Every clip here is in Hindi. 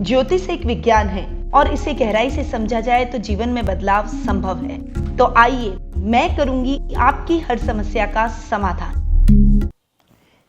ज्योतिष एक विज्ञान है और इसे गहराई से समझा जाए तो जीवन में बदलाव संभव है। तो आइए मैं करूंगी आपकी हर समस्या का समाधान।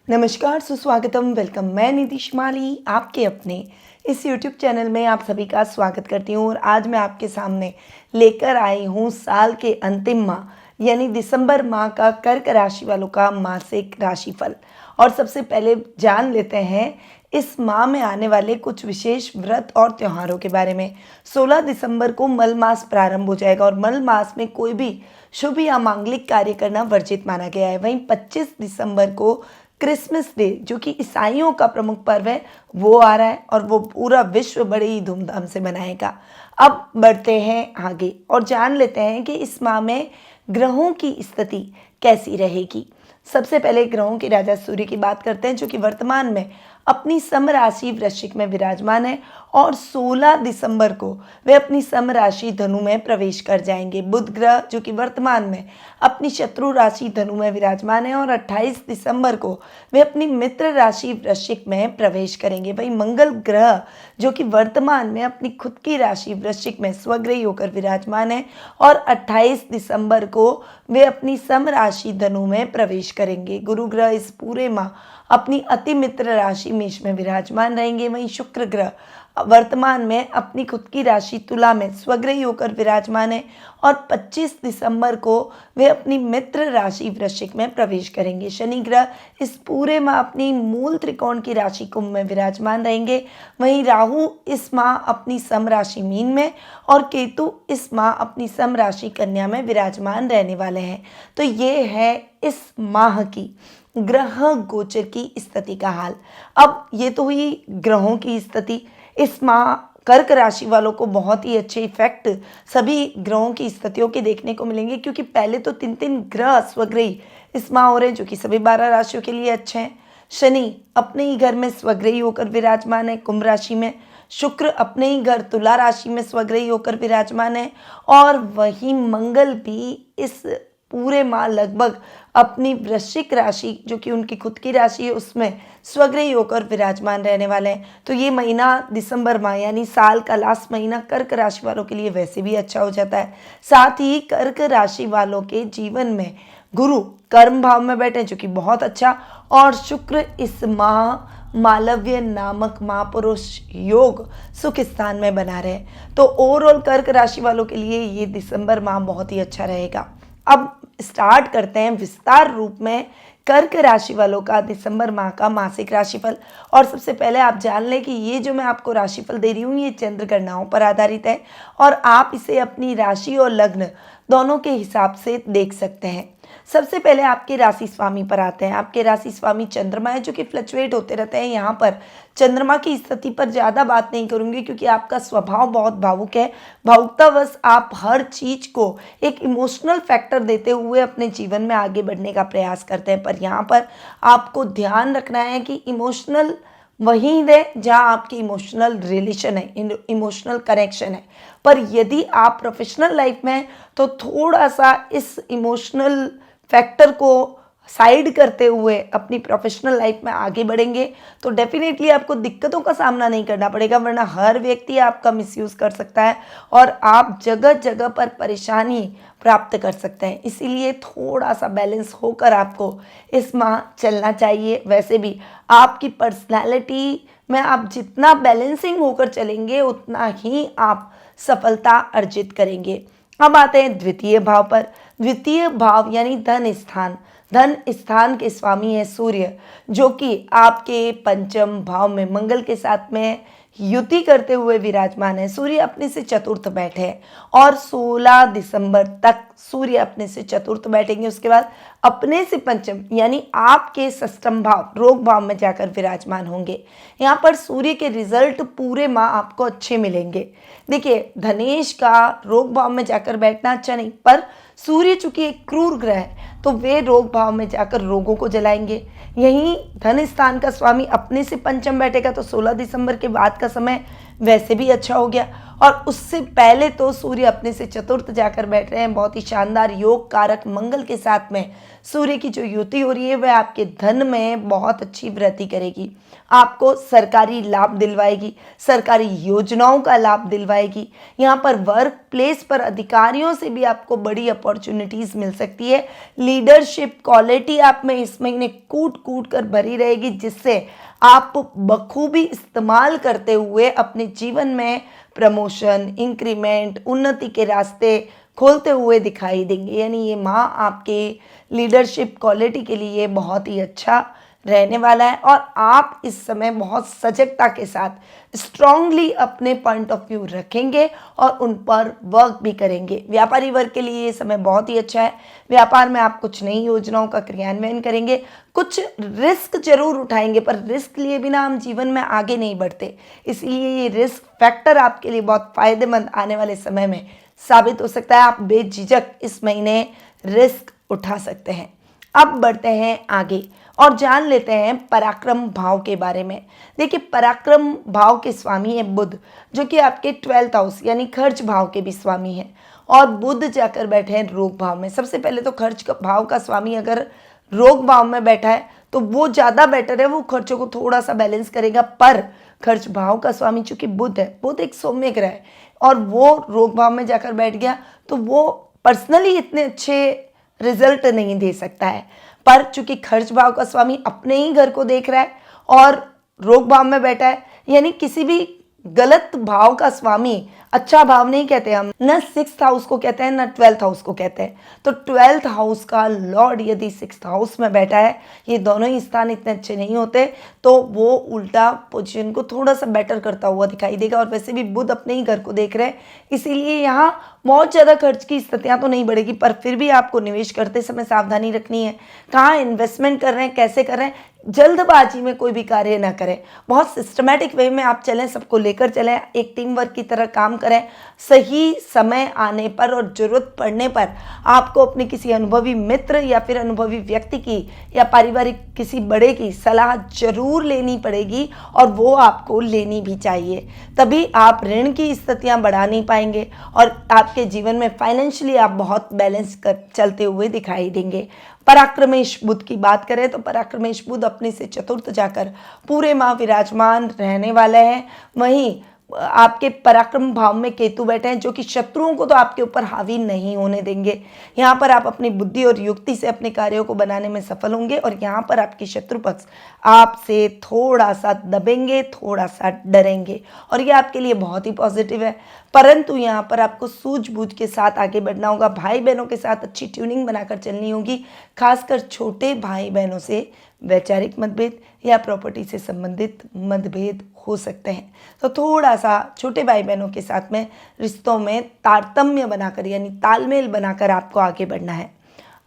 नमस्कार, सुस्वागतम, वेलकम। मैं नीतीश माली आपके अपने इस YouTube चैनल में आप सभी का स्वागत करती हूँ। और आज मैं आपके सामने लेकर आई हूँ साल के अंतिम माह यानी दिसंबर माह का कर्क राशि वालों का मासिक राशिफल। और सबसे पहले जान लेते हैं इस माह में आने वाले कुछ विशेष व्रत और त्योहारों के बारे में। 16 दिसंबर को मल मास प्रारंभ हो जाएगा और मल मास में कोई भी शुभ या मांगलिक कार्य करना वर्जित माना गया है। वहीं 25 दिसंबर को क्रिसमस डे, जो कि ईसाइयों का प्रमुख पर्व है, वो आ रहा है और वो पूरा विश्व बड़ी ही धूमधाम से मनाएगा। अब बढ़ते हैं आगे और जान लेते हैं कि इस माह में ग्रहों की स्थिति कैसी रहेगी। सबसे पहले ग्रहों के राजा सूर्य की बात करते हैं, जो कि वर्तमान में अपनी सम राशि वृश्चिक में विराजमान है और 16 दिसंबर को वे अपनी सम राशि धनु में प्रवेश कर जाएंगे। बुध ग्रह, जो कि वर्तमान में अपनी शत्रु राशि धनु में विराजमान है और 28 दिसंबर को वे अपनी मित्र राशि वृश्चिक में प्रवेश करेंगे। वहीं मंगल ग्रह, जो कि वर्तमान में अपनी खुद की राशि वृश्चिक में स्वग्रही होकर विराजमान है और 28 दिसंबर को वे अपनी सम राशि धनु में प्रवेश करेंगे। गुरु ग्रह इस पूरे माह अपनी अति मित्र राशि मेष में विराजमान रहेंगे। वहीं शुक्र ग्रह वर्तमान में अपनी खुद की राशि तुला में स्वग्रही होकर विराजमान है और 25 दिसंबर को वे अपनी मित्र राशि वृश्चिक में प्रवेश करेंगे। शनि ग्रह इस पूरे माह अपनी मूल त्रिकोण की राशि कुंभ में विराजमान रहेंगे। वहीं राहु इस माह अपनी सम राशि मीन में और केतु इस माह अपनी सम राशि कन्या में विराजमान रहने वाले हैं। तो ये है इस माह की ग्रह गोचर की स्थिति का हाल। अब ये तो हुई ग्रहों की स्थिति। इस माह कर्क राशि वालों को बहुत ही अच्छे इफेक्ट सभी ग्रहों की स्थितियों के देखने को मिलेंगे, क्योंकि पहले तो 3 ग्रह स्वग्रही इस माह हो रहे हैं, जो कि सभी 12 राशियों के लिए अच्छे हैं। शनि अपने ही घर में स्वग्रही होकर विराजमान है कुंभ राशि में। शुक्र अपने ही घर तुला राशि में स्वग्रही होकर विराजमान है और वहीं मंगल भी इस पूरे माह लगभग अपनी वृश्चिक राशि, जो कि उनकी खुद की राशि है, उसमें स्वग्रही होकर विराजमान रहने वाले हैं। तो ये महीना दिसंबर माह यानी साल का लास्ट महीना कर्क राशि वालों के लिए वैसे भी अच्छा हो जाता है। साथ ही कर्क राशि वालों के जीवन में गुरु कर्म भाव में बैठे, जो कि बहुत अच्छा, और शुक्र इस माह मालव्य नामक महापुरुष योग सुख स्थान में बना रहे। तो ओवरऑल कर्क राशि वालों के लिए ये दिसंबर माह बहुत ही अच्छा रहेगा। अब स्टार्ट करते हैं विस्तार रूप में कर्क राशि वालों का दिसंबर माह का मासिक राशिफल। और सबसे पहले आप जान लें कि ये जो मैं आपको राशिफल दे रही हूँ ये चंद्र गणनाओं पर आधारित है और आप इसे अपनी राशि और लग्न दोनों के हिसाब से देख सकते हैं। सबसे पहले आपके राशि स्वामी पर आते हैं। आपके राशि स्वामी चंद्रमा है, जो कि फ्लक्चुएट होते रहते हैं। यहाँ पर चंद्रमा की स्थिति पर ज़्यादा बात नहीं करूँगी, क्योंकि आपका स्वभाव बहुत भावुक है। भावुकतावश आप हर चीज़ को एक इमोशनल फैक्टर देते हुए अपने जीवन में आगे बढ़ने का प्रयास करते हैं। पर यहाँ पर आपको ध्यान रखना है कि इमोशनल वहीं दे जहाँ आपकी इमोशनल रिलेशन है, इमोशनल कनेक्शन है। पर यदि आप प्रोफेशनल लाइफ में हैं तो थोड़ा सा इस इमोशनल फैक्टर को साइड करते हुए अपनी प्रोफेशनल लाइफ में आगे बढ़ेंगे तो डेफिनेटली आपको दिक्कतों का सामना नहीं करना पड़ेगा, वरना हर व्यक्ति आपका मिसयूज़ कर सकता है और आप जगह जगह पर परेशानी प्राप्त कर सकते हैं। इसीलिए थोड़ा सा बैलेंस होकर आपको इस माह चलना चाहिए। वैसे भी आपकी पर्सनैलिटी में आप जितना बैलेंसिंग होकर चलेंगे उतना ही आप सफलता अर्जित करेंगे। अब आते हैं द्वितीय भाव पर। द्वितीय भाव यानी धन स्थान। धन स्थान के स्वामी है सूर्य, जो कि आपके पंचम भाव में मंगल के साथ में युति करते हुए विराजमान है। सूर्य अपने से चतुर्थ बैठे हैं और 16 दिसंबर तक सूर्य अपने से चतुर्थ बैठेंगे। उसके बाद अपने से पंचम यानी आपके षष्ठम भाव रोग भाव में जाकर विराजमान होंगे। यहाँ पर सूर्य के रिजल्ट पूरे माह आपको अच्छे मिलेंगे। देखिए, धनेश का रोग भाव में जाकर बैठना अच्छा नहीं, पर सूर्य चूंकि एक क्रूर ग्रह है तो वे रोग भाव में जाकर रोगों को जलाएंगे। यहीं धन स्थान का स्वामी अपने से पंचम बैठेगा तो 16 दिसंबर के बाद का समय वैसे भी अच्छा हो गया। और उससे पहले तो सूर्य अपने से चतुर्थ जाकर बैठ रहे हैं। बहुत ही शानदार योग कारक मंगल के साथ में सूर्य की जो युति हो रही है वह आपके धन में बहुत अच्छी वृद्धि करेगी, आपको सरकारी लाभ दिलवाएगी, सरकारी योजनाओं का लाभ दिलवाएगी। यहाँ पर वर्क प्लेस पर अधिकारियों से भी आपको बड़ी अपॉर्चुनिटीज मिल सकती है। लीडरशिप क्वालिटी आप में इस महीने कूट कूट कर भरी रहेगी, जिससे आप बखूबी इस्तेमाल करते हुए अपने जीवन में प्रमोशन, इंक्रीमेंट, उन्नति के रास्ते खोलते हुए दिखाई देंगे। यानी ये माह आपके लीडरशिप क्वालिटी के लिए बहुत ही अच्छा रहने वाला है और आप इस समय बहुत सजगता के साथ स्ट्रांगली अपने पॉइंट ऑफ व्यू रखेंगे और उन पर वर्क भी करेंगे। व्यापारी वर्ग के लिए ये समय बहुत ही अच्छा है। व्यापार में आप कुछ नई योजनाओं का क्रियान्वयन करेंगे, कुछ रिस्क जरूर उठाएंगे, पर रिस्क लिए बिना हम जीवन में आगे नहीं बढ़ते, इसलिए ये रिस्क फैक्टर आपके लिए बहुत फायदेमंद आने वाले समय में साबित हो सकता है। आप बेझिझक इस महीने रिस्क उठा सकते हैं। अब बढ़ते हैं आगे और जान लेते हैं पराक्रम भाव के बारे में। देखिए, पराक्रम भाव के स्वामी है बुध, जो कि आपके 12th हाउस यानी खर्च भाव के भी स्वामी हैं, और बुध जाकर बैठे हैं रोग भाव में। सबसे पहले तो खर्च भाव का स्वामी अगर रोग भाव में बैठा है तो वो ज़्यादा बेटर है, वो खर्चों को थोड़ा सा बैलेंस करेगा। पर खर्च भाव का स्वामी चूंकि बुध है, बुध एक सौम्य ग्रह है और वो रोग भाव में जाकर बैठ गया तो वो पर्सनली इतने अच्छे रिजल्ट नहीं दे सकता है। पर चूंकि खर्च भाव का स्वामी अपने ही घर को देख रहा है और रोग भाव में बैठा है, यानी किसी भी गलत भाव का स्वामी, अच्छा भाव नहीं कहते हम, न 6th हाउस को कहते हैं न 12th हाउस को कहते हैं, तो 12th हाउस का लॉर्ड यदि 6th हाउस में बैठा है, ये दोनों ही स्थान इतने अच्छे नहीं होते, तो वो उल्टा पोजीशन को थोड़ा सा बेटर करता हुआ दिखाई देगा। और वैसे भी बुध अपने ही घर को देख रहे हैं, इसीलिए यहाँ बहुत ज़्यादा खर्च की स्थितियाँ तो नहीं बढ़ेगी, पर फिर भी आपको निवेश करते समय सावधानी रखनी है। कहाँ इन्वेस्टमेंट कर रहे हैं, कैसे कर रहे हैं, जल्दबाजी में कोई भी कार्य ना करें। बहुत सिस्टमैटिक वे में आप चलें, सबको लेकर चलें, एक टीम वर्क की तरह काम करें। सही समय आने पर और ज़रूरत पड़ने पर आपको अपने किसी अनुभवी मित्र या फिर अनुभवी व्यक्ति की या पारिवारिक किसी बड़े की सलाह जरूर लेनी पड़ेगी और वो आपको लेनी भी चाहिए। तभी आप ऋण की स्थितियां बढ़ा नहीं पाएंगे और आपके जीवन में फाइनेंशियली आप बहुत बैलेंस कर चलते हुए दिखाई देंगे। पराक्रमेश बुध की बात करें तो पराक्रमेश बुध अपने से चतुर्थ जाकर पूरे माह विराजमान रहने वाले हैं। वहीं आपके पराक्रम भाव में केतु बैठे हैं, जो कि शत्रुओं को तो आपके ऊपर हावी नहीं होने देंगे। यहाँ पर आप अपनी बुद्धि और युक्ति से अपने कार्यों को बनाने में सफल होंगे और यहाँ पर आपके शत्रु पक्ष आपसे थोड़ा सा दबेंगे, थोड़ा सा डरेंगे और ये आपके लिए बहुत ही पॉजिटिव है। परंतु यहाँ पर आपको सूझबूझ के साथ आगे बढ़ना होगा। भाई बहनों के साथ अच्छी ट्यूनिंग बनाकर चलनी होगी, खासकर छोटे भाई बहनों से वैचारिक मतभेद या प्रॉपर्टी से संबंधित मतभेद हो सकते हैं, तो थोड़ा सा छोटे भाई बहनों के साथ में रिश्तों में तारतम्य बनाकर यानी तालमेल बनाकर आपको आगे बढ़ना है।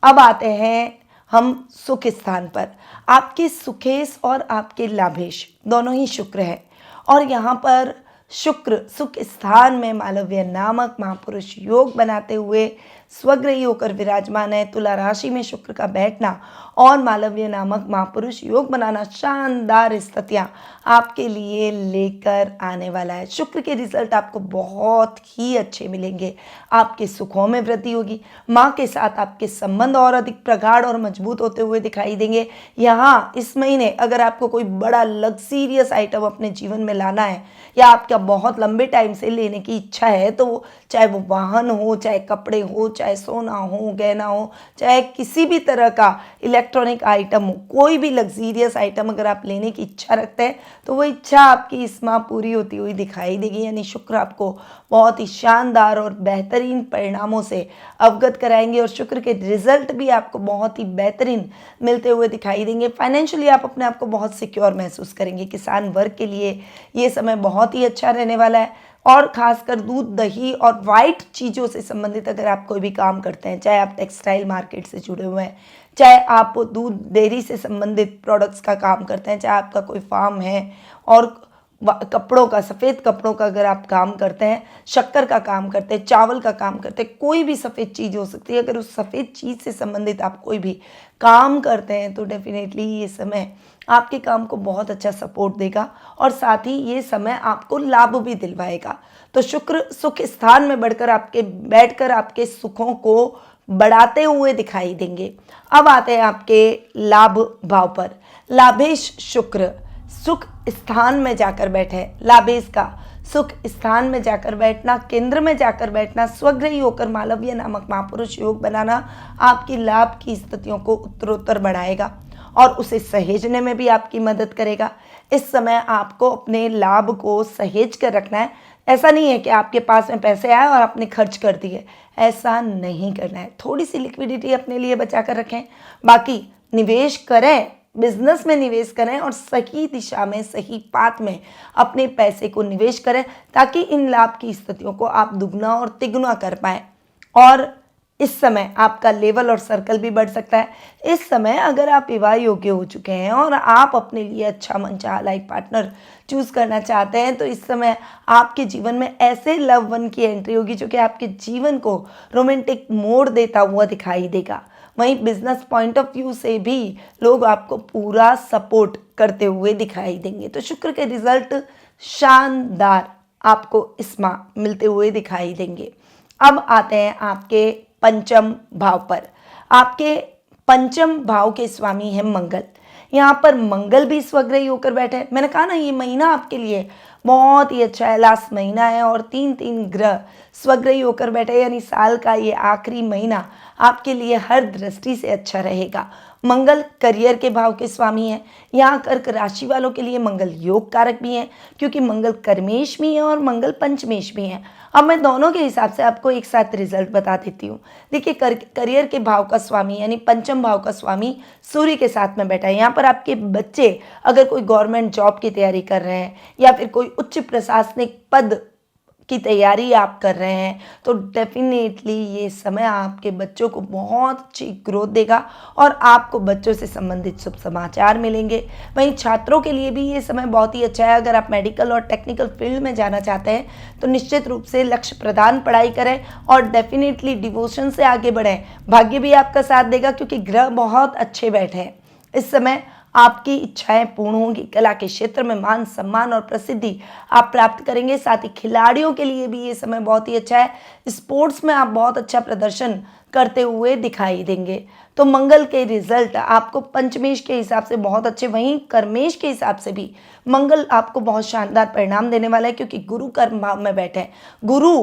अब आते हैं हम सुख स्थान पर। आपके सुखेश और आपके लाभेश दोनों ही शुक्र है और यहाँ पर शुक्र सुख स्थान में मालव्य नामक महापुरुष योग बनाते हुए स्वग्रही होकर विराजमान है। तुला राशि में शुक्र का बैठना और मालव्य नामक महापुरुष योग बनाना शानदार स्थितियां आपके लिए लेकर आने वाला है। शुक्र के रिजल्ट आपको बहुत ही अच्छे मिलेंगे, आपके सुखों में वृद्धि होगी, माँ के साथ आपके संबंध और अधिक प्रगाढ़ और मजबूत होते हुए दिखाई देंगे। यहाँ इस महीने अगर आपको कोई बड़ा लग्जीरियस आइटम अपने जीवन में लाना है या आपका बहुत लंबे टाइम से लेने की इच्छा है, तो चाहे वो वाहन हो, चाहे कपड़े हो, चाहे सोना हो, गहना हो, चाहे किसी भी तरह का इलेक्ट्रॉनिक आइटम हो, कोई भी लग्जीरियस आइटम अगर आप लेने की इच्छा रखते हैं तो वो इच्छा आपकी इस माह पूरी होती हुई दिखाई देगी। यानी शुक्र आपको बहुत ही शानदार और बेहतरीन परिणामों से अवगत कराएंगे और शुक्र के रिजल्ट भी आपको बहुत ही बेहतरीन मिलते हुए दिखाई देंगे। फाइनेंशियली आप अपने आप को बहुत सिक्योर महसूस करेंगे। किसान वर्ग के लिए ये समय बहुत ही अच्छा रहने वाला है और खासकर दूध, दही और वाइट चीज़ों से संबंधित अगर आप कोई भी काम करते हैं, चाहे आप टेक्सटाइल मार्केट से जुड़े हुए हैं, चाहे आप दूध डेयरी से संबंधित प्रोडक्ट्स का काम करते हैं, चाहे आपका कोई फार्म है और कपड़ों का, सफ़ेद कपड़ों का अगर आप काम करते हैं, शक्कर का काम करते हैं, चावल का काम करते हैं, कोई भी सफ़ेद चीज़ हो सकती है, अगर उस सफ़ेद चीज़ से संबंधित आप कोई भी काम करते हैं तो डेफिनेटली ये समय आपके काम को बहुत अच्छा सपोर्ट देगा और साथ ही ये समय आपको लाभ भी दिलवाएगा। तो शुक्र सुख स्थान में बैठकर आपके सुखों को बढ़ाते हुए दिखाई देंगे। अब आते हैं आपके लाभ भाव पर। लाभेश शुक्र सुख स्थान में जाकर बैठे, लाभेश का सुख स्थान में जाकर बैठना, केंद्र में जाकर बैठना, स्वग्रही होकर मालव्य नामक महापुरुष योग बनाना आपकी लाभ की स्थितियों को उत्तरोत्तर बढ़ाएगा और उसे सहेजने में भी आपकी मदद करेगा। इस समय आपको अपने लाभ को सहेज कर रखना है। ऐसा नहीं है कि आपके पास में पैसे आए और आपने खर्च कर दिए, ऐसा नहीं करना है। थोड़ी सी लिक्विडिटी अपने लिए बचा कर रखें, बाकी निवेश करें, बिजनेस में निवेश करें और सही दिशा में, सही पाथ में अपने पैसे को निवेश करें ताकि इन लाभ की स्थितियों को आप दुगना और तिगुना कर पाएँ। और इस समय आपका लेवल और सर्कल भी बढ़ सकता है। इस समय अगर आप विवाह योग्य हो चुके हैं और आप अपने लिए अच्छा मनचाहा लाइफ पार्टनर चूज़ करना चाहते हैं तो इस समय आपके जीवन में ऐसे लव वन की एंट्री होगी जो कि आपके जीवन को रोमांटिक मोड़ देता हुआ दिखाई देगा। वहीं बिजनेस पॉइंट ऑफ व्यू से भी लोग आपको पूरा सपोर्ट करते हुए दिखाई देंगे। तो शुक्र के रिजल्ट शानदार आपको इस माह मिलते हुए दिखाई देंगे। अब आते हैं आपके पंचम भाव पर। आपके पंचम भाव के स्वामी हैं मंगल। यहाँ पर मंगल भी स्वग्रही होकर बैठे हैं। मैंने कहा ना, ये महीना आपके लिए बहुत ही अच्छा है, लास्ट महीना है और तीन ग्रह स्वग्रही होकर बैठे, यानी साल का ये आखिरी महीना आपके लिए हर दृष्टि से अच्छा रहेगा। मंगल करियर के भाव के स्वामी हैं। यहाँ कर्क राशि वालों के लिए मंगल योग कारक भी हैं क्योंकि मंगल कर्मेश भी हैं और मंगल पंचमेश भी हैं। अब मैं दोनों के हिसाब से आपको एक साथ रिजल्ट बता देती हूँ। देखिए, करियर के भाव का स्वामी यानी पंचम भाव का स्वामी सूर्य के साथ में बैठा है। यहाँ पर आपके बच्चे अगर कोई गवर्नमेंट जॉब की तैयारी कर रहे हैं या फिर कोई उच्च प्रशासनिक पद की तैयारी आप कर रहे हैं तो डेफिनेटली ये समय आपके बच्चों को बहुत अच्छी ग्रोथ देगा और आपको बच्चों से संबंधित शुभ समाचार मिलेंगे। वहीं छात्रों के लिए भी ये समय बहुत ही अच्छा है। अगर आप मेडिकल और टेक्निकल फील्ड में जाना चाहते हैं तो निश्चित रूप से लक्ष्य प्रदान पढ़ाई करें और डेफिनेटली डिवोशन से आगे बढ़ें। भाग्य भी आपका साथ देगा क्योंकि ग्रह बहुत अच्छे बैठे हैं। इस समय आपकी इच्छाएं पूर्ण होंगी। कला के क्षेत्र में मान सम्मान और प्रसिद्धि आप प्राप्त करेंगे। साथ ही खिलाड़ियों के लिए भी ये समय बहुत ही अच्छा है। स्पोर्ट्स में आप बहुत अच्छा प्रदर्शन करते हुए दिखाई देंगे। तो मंगल के रिजल्ट आपको पंचमेश के हिसाब से बहुत अच्छे, वहीं कर्मेश के हिसाब से भी मंगल आपको बहुत शानदार परिणाम देने वाला है क्योंकि गुरु कर्म भाव में बैठे हैं। गुरु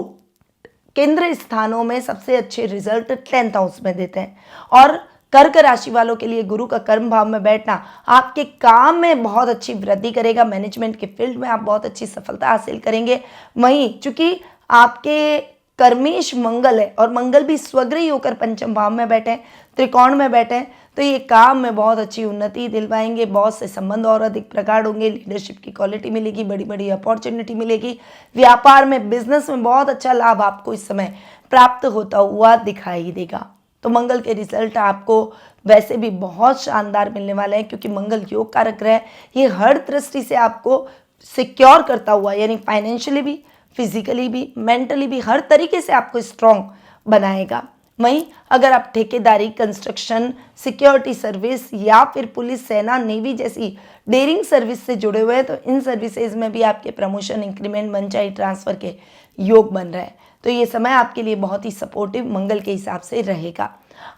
केंद्र स्थानों में सबसे अच्छे रिजल्ट 10th हाउस में देते हैं और कर्क राशि वालों के लिए गुरु का कर्म भाव में बैठना आपके काम में बहुत अच्छी वृद्धि करेगा। मैनेजमेंट के फील्ड में आप बहुत अच्छी सफलता हासिल करेंगे। वहीं चूंकि आपके कर्मेश मंगल है और मंगल भी स्वग्रही होकर पंचम भाव में बैठे हैं, त्रिकोण में बैठे हैं, तो ये काम में बहुत अच्छी उन्नति दिलवाएंगे। बॉस से संबंध और अधिक प्रगाढ़ होंगे। लीडरशिप की क्वालिटी मिलेगी, बड़ी बड़ी अपॉर्चुनिटी मिलेगी। व्यापार में, बिजनेस में बहुत अच्छा लाभ आपको इस समय प्राप्त होता हुआ दिखाई देगा। तो मंगल के रिजल्ट आपको वैसे भी बहुत शानदार मिलने वाले हैं क्योंकि मंगल योग कारक ग्रह, ये हर दृष्टि से आपको सिक्योर करता हुआ यानी फाइनेंशियली भी, फिजिकली भी, मेंटली भी, हर तरीके से आपको स्ट्रॉन्ग बनाएगा। वहीं अगर आप ठेकेदारी, कंस्ट्रक्शन, सिक्योरिटी सर्विस या फिर पुलिस, सेना, नेवी जैसी डेयरिंग सर्विस से जुड़े हुए हैं तो इन सर्विसेज में भी आपके प्रमोशन, इंक्रीमेंट, मनचाही ट्रांसफर के योग बन रहे हैं। तो ये समय आपके लिए बहुत ही सपोर्टिव मंगल के हिसाब से रहेगा।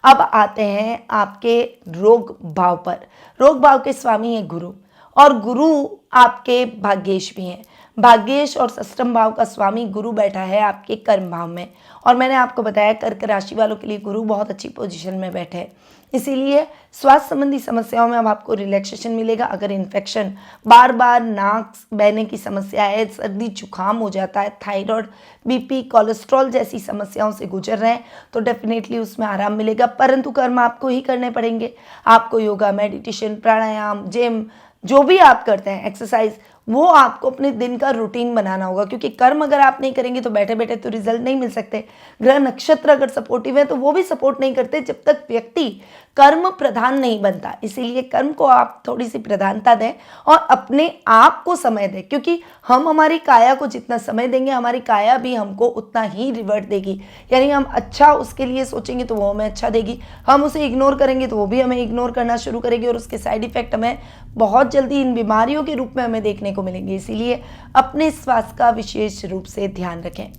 अब आते हैं आपके रोग भाव पर। रोग भाव के स्वामी हैं गुरु और गुरु आपके भाग्येश भी हैं। भाग्येश और षष्ठम भाव का स्वामी गुरु बैठा है आपके कर्म भाव में और मैंने आपको बताया कर्क राशि वालों के लिए गुरु बहुत अच्छी पोजीशन में बैठे हैं। इसीलिए स्वास्थ्य संबंधी समस्याओं में अब आपको रिलैक्सेशन मिलेगा। अगर इन्फेक्शन, बार बार नाक बहने की समस्या है, सर्दी जुकाम हो जाता है, थायराइड, बीपी, कोलेस्ट्रॉल जैसी समस्याओं से गुजर रहे हैं तो डेफिनेटली उसमें आराम मिलेगा। परंतु कर्म आपको ही करने पड़ेंगे। आपको योगा, मेडिटेशन, प्राणायाम, जिम, जो भी आप करते हैं, एक्सरसाइज, वो आपको अपने दिन का रूटीन बनाना होगा, क्योंकि कर्म अगर आप नहीं करेंगे तो बैठे बैठे तो रिजल्ट नहीं मिल सकते। ग्रह नक्षत्र अगर सपोर्टिव है तो वो भी सपोर्ट नहीं करते जब तक व्यक्ति कर्म प्रधान नहीं बनता। इसीलिए कर्म को आप थोड़ी सी प्रधानता दें और अपने आप को समय दें, क्योंकि हम हमारी काया को जितना समय देंगे हमारी काया भी हमको उतना ही रिवर्ट देगी। यानी हम अच्छा उसके लिए सोचेंगे तो वो हमें अच्छा देगी, हम उसे इग्नोर करेंगे तो वो भी हमें इग्नोर करना शुरू करेगी और उसके साइड इफेक्ट हमें बहुत जल्दी इन बीमारियों के रूप में हमें देखने को मिलेंगे। इसीलिए अपने स्वास्थ्य का विशेष रूप से ध्यान रखें।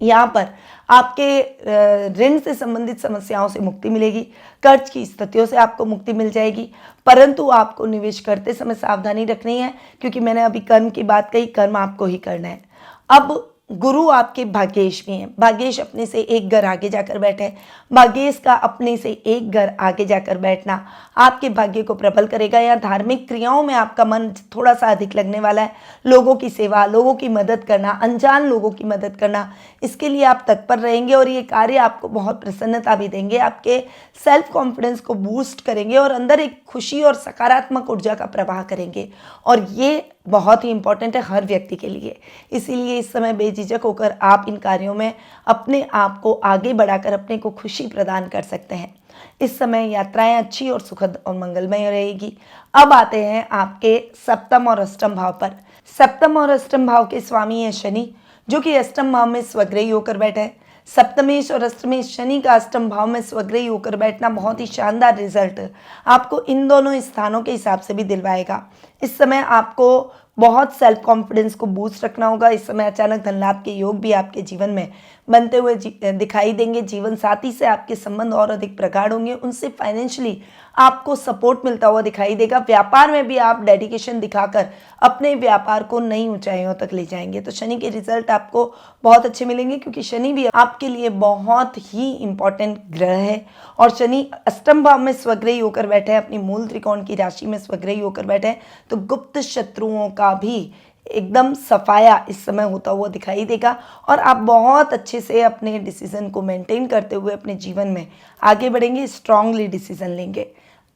यहाँ पर आपके ऋण से संबंधित समस्याओं से मुक्ति मिलेगी, कर्ज की स्थितियों से आपको मुक्ति मिल जाएगी, परंतु आपको निवेश करते समय सावधानी रखनी है, क्योंकि मैंने अभी कर्म की बात कही, कर्म आपको ही करना है। अब गुरु आपके भाग्येश भी हैं, भाग्येश अपने से एक घर आगे जाकर बैठे हैं। भाग्येश का अपने से एक घर आगे जाकर बैठना आपके भाग्य को प्रबल करेगा। या धार्मिक क्रियाओं में आपका मन थोड़ा सा अधिक लगने वाला है, लोगों की सेवा, लोगों की मदद करना, अनजान लोगों की मदद करना, इसके लिए आप तत्पर रहेंगे और ये कार्य आपको बहुत प्रसन्नता भी देंगे, आपके सेल्फ कॉन्फिडेंस को बूस्ट करेंगे और अंदर एक खुशी और सकारात्मक ऊर्जा का प्रवाह करेंगे। और ये बहुत ही इंपॉर्टेंट है हर व्यक्ति के लिए। इसीलिए इस समय बेझिझक होकर आप इन कार्यों में अपने आप को आगे बढ़ाकर अपने को खुशी प्रदान कर सकते हैं। इस समय यात्राएं अच्छी और सुखद और मंगलमय रहेगी। अब आते हैं आपके सप्तम और अष्टम भाव पर। सप्तम और अष्टम भाव के स्वामी हैं शनि, जो कि अष्टम भाव में स्वग्रही होकर बैठे हैं। सप्तमेश और अष्टमेश शनि का अष्टम भाव में स्वग्रही होकर बैठना बहुत ही शानदार रिजल्ट आपको इन दोनों स्थानों के हिसाब से भी दिलवाएगा। इस समय आपको बहुत सेल्फ कॉन्फिडेंस को बूस्ट रखना होगा। इस समय अचानक धन लाभ के योग भी आपके जीवन में बनते हुए दिखाई देंगे। जीवन साथी से आपके संबंध और अधिक प्रगाढ़ होंगे, उनसे फाइनेंशियली आपको सपोर्ट मिलता हुआ दिखाई देगा। व्यापार में भी आप डेडिकेशन दिखाकर अपने व्यापार को नई ऊंचाइयों तक ले जाएंगे। तो शनि के रिजल्ट आपको बहुत अच्छे मिलेंगे, क्योंकि शनि भी आपके लिए बहुत ही इंपॉर्टेंट ग्रह है और शनि अष्टम भाव में स्वग्रही होकर बैठे हैं, अपनी मूल त्रिकोण की राशि में स्वग्रही होकर बैठे हैं। तो गुप्त शत्रुओं का भी एकदम सफाया इस समय होता हुआ दिखाई देगा और आप बहुत अच्छे से अपने डिसीजन को मेंटेन करते हुए अपने जीवन में आगे बढ़ेंगे, स्ट्रांगली डिसीजन लेंगे।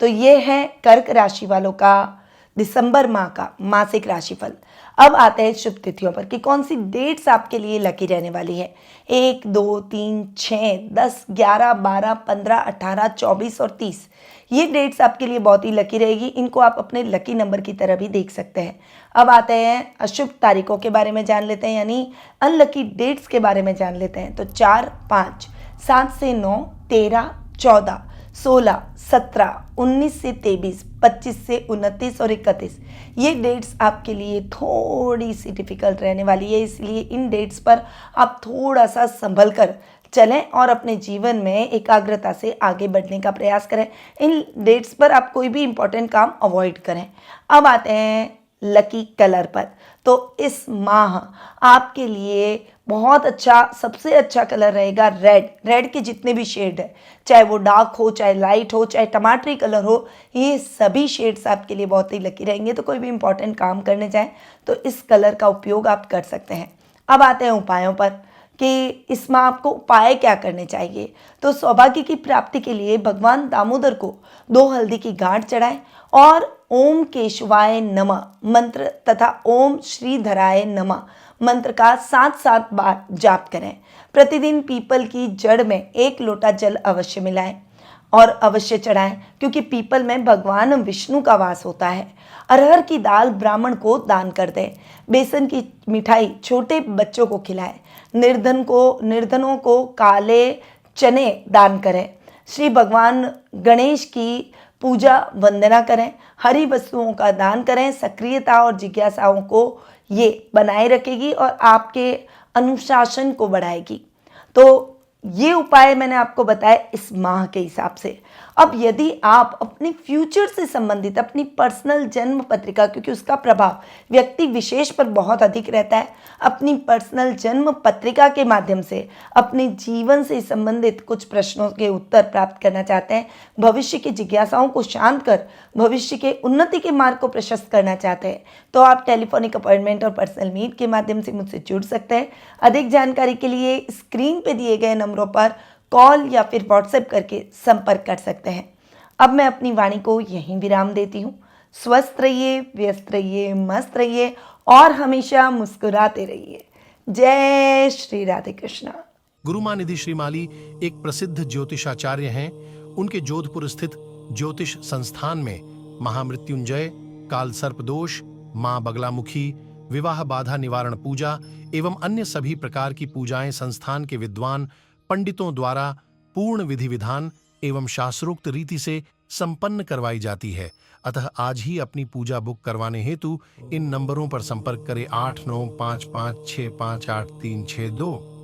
तो ये है कर्क राशि वालों का दिसंबर माह का मासिक राशिफल। अब आते हैं शुभ तिथियों पर कि कौन सी डेट्स आपके लिए लकी रहने वाली है। 1, 2, 3, 6, 10, 11, 12, 15, 18, 24 और 30 ये डेट्स आपके लिए बहुत ही लकी रहेगी। इनको आप अपने लकी नंबर की तरह भी देख सकते हैं। अब आते हैं अशुभ तारीखों के बारे में जान लेते हैं, यानी अनलकी डेट्स के बारे में जान लेते हैं। तो 4, 5, 7 से 9, 13, 14, 16, 17, 19 से 23, 25 से 29 और 31 ये डेट्स आपके लिए थोड़ी सी डिफिकल्ट रहने वाली है। इसलिए इन डेट्स पर आप थोड़ा सा संभल कर चलें और अपने जीवन में एकाग्रता से आगे बढ़ने का प्रयास करें। इन डेट्स पर आप कोई भी इंपॉर्टेंट काम अवॉइड करें। अब आते हैं लकी कलर पर। तो इस माह आपके लिए बहुत अच्छा, सबसे अच्छा कलर रहेगा रेड। रेड के जितने भी शेड है, चाहे वो डार्क हो, चाहे लाइट हो, चाहे टमाटरी कलर हो, ये सभी शेड्स आपके लिए बहुत ही लकी रहेंगे। तो कोई भी इंपॉर्टेंट काम करने जाएं तो इस कलर का उपयोग आप कर सकते हैं। अब आते हैं उपायों पर कि इस माह आपको उपाय क्या करने चाहिए। तो सौभाग्य की प्राप्ति के लिए भगवान दामोदर को 2 हल्दी की गांठ चढ़ाएं और ओम केशवाय नमः मंत्र तथा ओम श्रीधराय नमः मंत्र का 7-7 बार जाप करें। प्रतिदिन पीपल की जड़ में 1 लोटा जल अवश्य मिलाएं और अवश्य चढ़ाएं, क्योंकि पीपल में भगवान विष्णु का वास होता है। अरहर की दाल ब्राह्मण को दान कर दें। बेसन की मिठाई छोटे बच्चों को खिलाएं। निर्धनों को काले चने दान करें। श्री भगवान गणेश की पूजा वंदना करें। हरी वस्तुओं का दान करें। सक्रियता और जिज्ञासाओं को ये बनाए रखेगी और आपके अनुशासन को बढ़ाएगी। तो ये उपाय मैंने आपको बताया इस माह के हिसाब से। अब यदि आप अपने फ्यूचर से संबंधित अपनी पर्सनल जन्म पत्रिका, क्योंकि उसका प्रभाव व्यक्ति विशेष पर बहुत अधिक रहता है, अपनी पर्सनल जन्म पत्रिका के माध्यम से अपने जीवन से संबंधित कुछ प्रश्नों के उत्तर प्राप्त करना चाहते हैं, भविष्य की जिज्ञासाओं को शांत कर भविष्य के उन्नति के मार्ग को प्रशस्त करना चाहते हैं, तो आप टेलीफोनिक अपॉइंटमेंट और पर्सनल मीट के माध्यम से मुझसे जुड़ सकते हैं। अधिक जानकारी के लिए स्क्रीन पे दिए गए नंबरों पर कॉल या फिर व्हाट्सएप करके संपर्क कर सकते हैं। अब मैं अपनी वाणी को यहीं विराम देती हूँ। स्वस्थ रहिए, व्यस्त रहिए, मस्त रहिए और हमेशा मुस्कुराते रहिए। जय श्री राधे कृष्णा। गुरुमानिधि श्रीमाली एक प्रसिद्ध ज्योतिषाचार्य हैं। उनके जोधपुर स्थित ज्योतिष संस्थान में महामृत्युंजय, काल सर्प दोष, मां बगलामुखी, विवाह बाधा निवारण पूजा एवं अन्य सभी प्रकार की पूजाएं संस्थान के विद्वान पंडितों द्वारा पूर्ण विधि विधान एवं शास्त्रोक्त रीति से संपन्न करवाई जाती है। अतः आज ही अपनी पूजा बुक करवाने हेतु इन नंबरों पर संपर्क करें 8955658362।